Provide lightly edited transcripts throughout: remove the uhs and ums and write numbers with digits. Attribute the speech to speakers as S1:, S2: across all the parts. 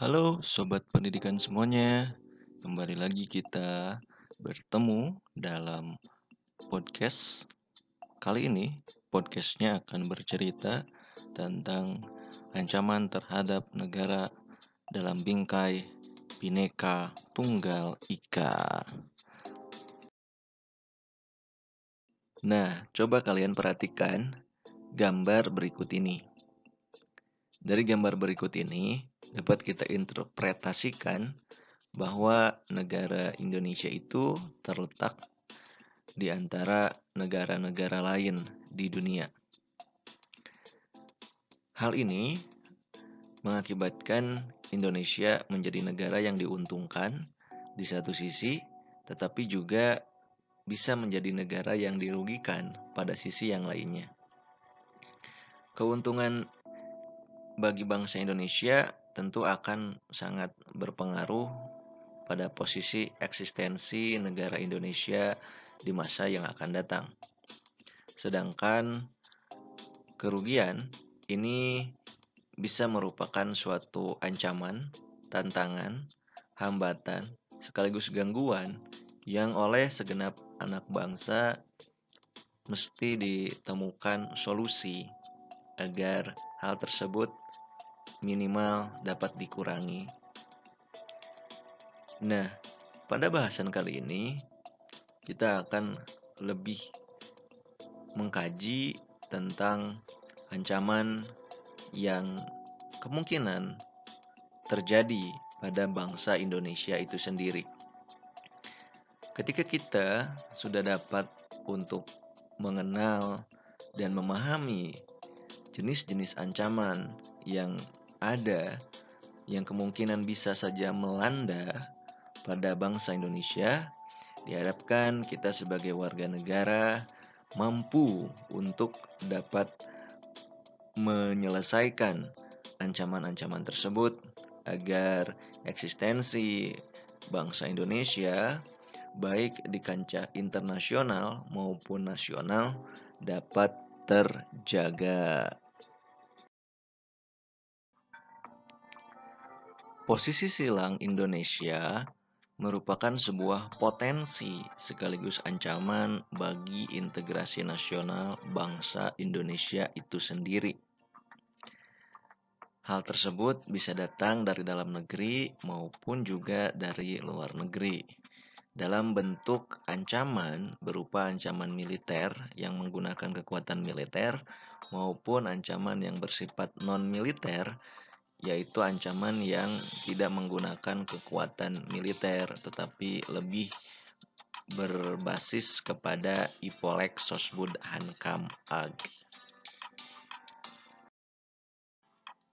S1: Halo Sobat Pendidikan semuanya, kembali lagi kita bertemu dalam podcast. Kali ini podcastnya akan bercerita tentang ancaman terhadap negara dalam bingkai Bhinneka Tunggal Ika. Nah, coba kalian perhatikan gambar berikut ini. Dari gambar berikut ini dapat kita interpretasikan bahwa negara Indonesia itu terletak di antara negara-negara lain di dunia. Hal ini mengakibatkan Indonesia menjadi negara yang diuntungkan di satu sisi, tetapi juga bisa menjadi negara yang dirugikan pada sisi yang lainnya. Keuntungan bagi bangsa Indonesia tentu akan sangat berpengaruh pada posisi eksistensi negara Indonesia di masa yang akan datang. Sedangkan kerugian ini bisa merupakan suatu ancaman, tantangan, hambatan, sekaligus gangguan yang oleh segenap anak bangsa mesti ditemukan solusi agar hal tersebut minimal dapat dikurangi. Nah, pada bahasan kali ini kita akan lebih mengkaji tentang ancaman yang kemungkinan terjadi pada bangsa Indonesia itu sendiri. Ketika kita sudah dapat untuk mengenal dan memahami jenis-jenis ancaman yang ada, yang kemungkinan bisa saja melanda pada bangsa Indonesia, diharapkan kita sebagai warga negara mampu untuk dapat menyelesaikan ancaman-ancaman tersebut agar eksistensi bangsa Indonesia baik di kancah internasional maupun nasional dapat terjaga. Posisi silang Indonesia merupakan sebuah potensi sekaligus ancaman bagi integrasi nasional bangsa Indonesia itu sendiri. Hal tersebut bisa datang dari dalam negeri maupun juga dari luar negeri. Dalam bentuk ancaman berupa ancaman militer yang menggunakan kekuatan militer maupun ancaman yang bersifat non-militer, yaitu ancaman yang tidak menggunakan kekuatan militer tetapi lebih berbasis kepada Ipolek Sosbud Hankam Ag.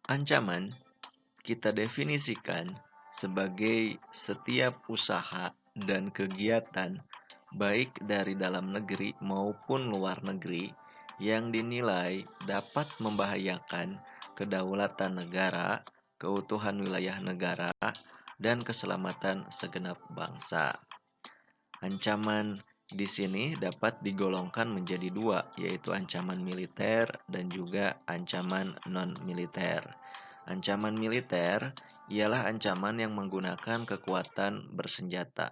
S1: Ancaman kita definisikan sebagai setiap usaha dan kegiatan baik dari dalam negeri maupun luar negeri yang dinilai dapat membahayakan kedaulatan negara, keutuhan wilayah negara, dan keselamatan segenap bangsa. Ancaman di sini dapat digolongkan menjadi dua, yaitu ancaman militer dan juga ancaman non-militer. Ancaman militer ialah ancaman yang menggunakan kekuatan bersenjata.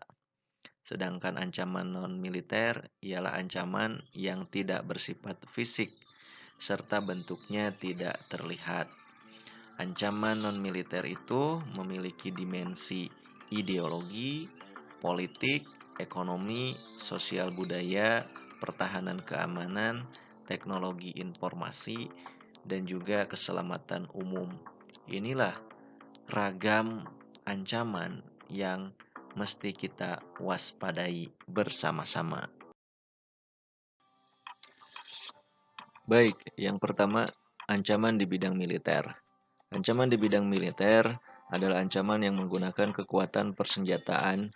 S1: Sedangkan ancaman non-militer ialah ancaman yang tidak bersifat fisik, serta bentuknya tidak terlihat. Ancaman non-militer itu memiliki dimensi ideologi, politik, ekonomi, sosial budaya, pertahanan keamanan, teknologi informasi, dan juga keselamatan umum. Inilah ragam ancaman yang mesti kita waspadai bersama-sama. Baik, yang pertama, ancaman di bidang militer. Ancaman di bidang militer adalah ancaman yang menggunakan kekuatan persenjataan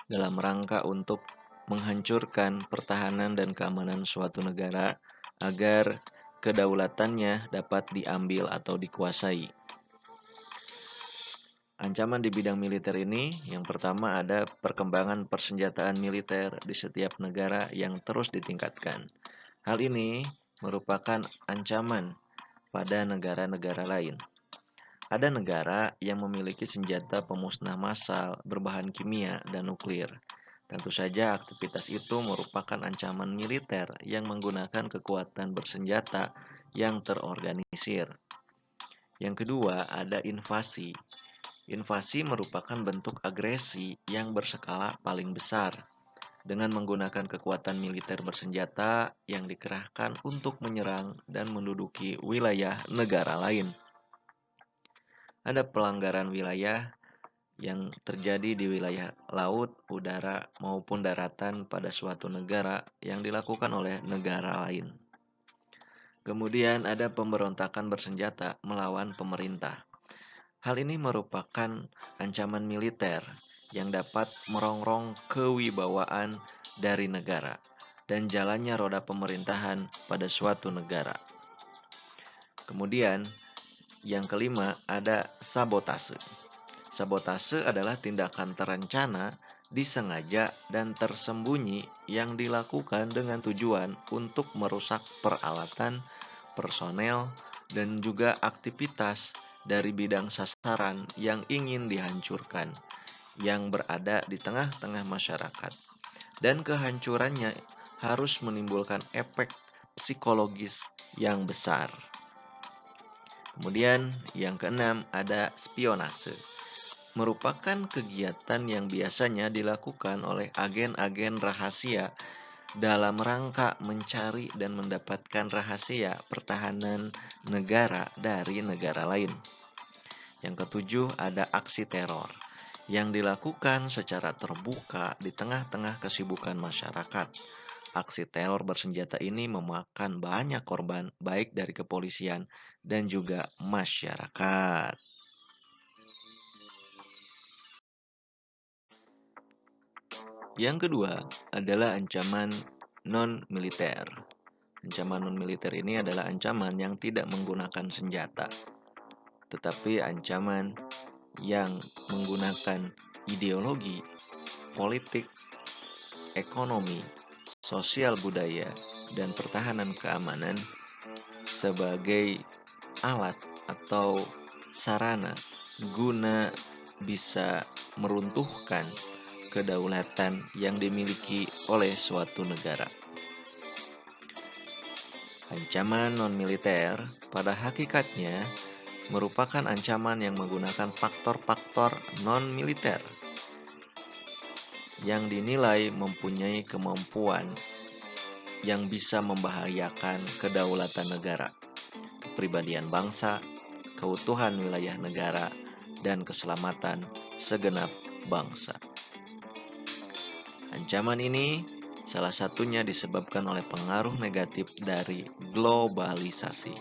S1: dalam rangka untuk menghancurkan pertahanan dan keamanan suatu negara agar kedaulatannya dapat diambil atau dikuasai. Ancaman di bidang militer ini yang pertama ada perkembangan persenjataan militer di setiap negara yang terus ditingkatkan. Hal ini merupakan ancaman pada negara-negara lain. Ada negara yang memiliki senjata pemusnah massal berbahan kimia dan nuklir. Tentu saja aktivitas itu merupakan ancaman militer yang menggunakan kekuatan bersenjata yang terorganisir. Yang kedua, ada invasi. Invasi merupakan bentuk agresi yang berskala paling besar dengan menggunakan kekuatan militer bersenjata yang dikerahkan untuk menyerang dan menduduki wilayah negara lain. Ada pelanggaran wilayah yang terjadi di wilayah laut, udara, maupun daratan pada suatu negara yang dilakukan oleh negara lain. Kemudian ada pemberontakan bersenjata melawan pemerintah. Hal ini merupakan ancaman militer yang dapat merongrong kewibawaan dari negara dan jalannya roda pemerintahan pada suatu negara. Kemudian, yang kelima ada sabotase. Sabotase adalah tindakan terencana, disengaja, dan tersembunyi yang dilakukan dengan tujuan untuk merusak peralatan, personel, dan juga aktivitas dari bidang sasaran yang ingin dihancurkan, yang berada di tengah-tengah masyarakat. Dan kehancurannya harus menimbulkan efek psikologis yang besar. Kemudian yang keenam ada spionase. Merupakan kegiatan yang biasanya dilakukan oleh agen-agen rahasia dalam rangka mencari dan mendapatkan rahasia pertahanan negara dari negara lain. Yang ketujuh ada aksi teror yang dilakukan secara terbuka di tengah-tengah kesibukan masyarakat. Aksi teror bersenjata ini memakan banyak korban baik dari kepolisian dan juga masyarakat. Yang kedua adalah ancaman non-militer. Ancaman non-militer ini adalah ancaman yang tidak menggunakan senjata, tetapi ancaman yang menggunakan ideologi, politik, ekonomi, sosial budaya, dan pertahanan keamanan sebagai alat atau sarana guna bisa meruntuhkan kedaulatan yang dimiliki oleh suatu negara. Ancaman non-militer pada hakikatnya merupakan ancaman yang menggunakan faktor-faktor non-militer yang dinilai mempunyai kemampuan yang bisa membahayakan kedaulatan negara, kepribadian bangsa, keutuhan wilayah negara, dan keselamatan segenap bangsa. Ancaman ini salah satunya disebabkan oleh pengaruh negatif dari globalisasi.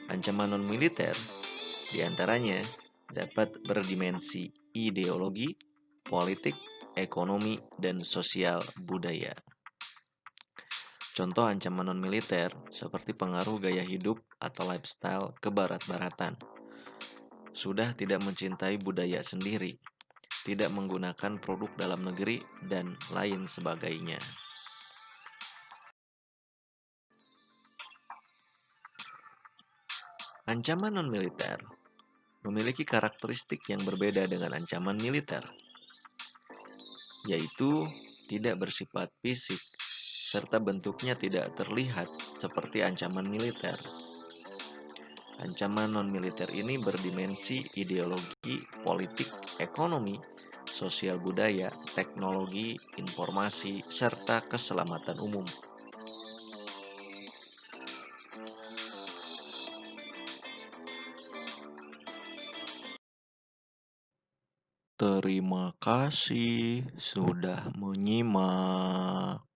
S1: Ancaman non-militer diantaranya dapat berdimensi ideologi, politik, ekonomi, dan sosial budaya. Contoh ancaman non-militer seperti pengaruh gaya hidup atau lifestyle kebarat-baratan. Sudah tidak mencintai budaya sendiri, tidak menggunakan produk dalam negeri, dan lain sebagainya. Ancaman non-militer memiliki karakteristik yang berbeda dengan ancaman militer, yaitu tidak bersifat fisik, serta bentuknya tidak terlihat seperti ancaman militer. Ancaman non-militer ini berdimensi ideologi, politik, ekonomi, sosial budaya, teknologi, informasi, serta keselamatan umum. Terima kasih sudah menyimak.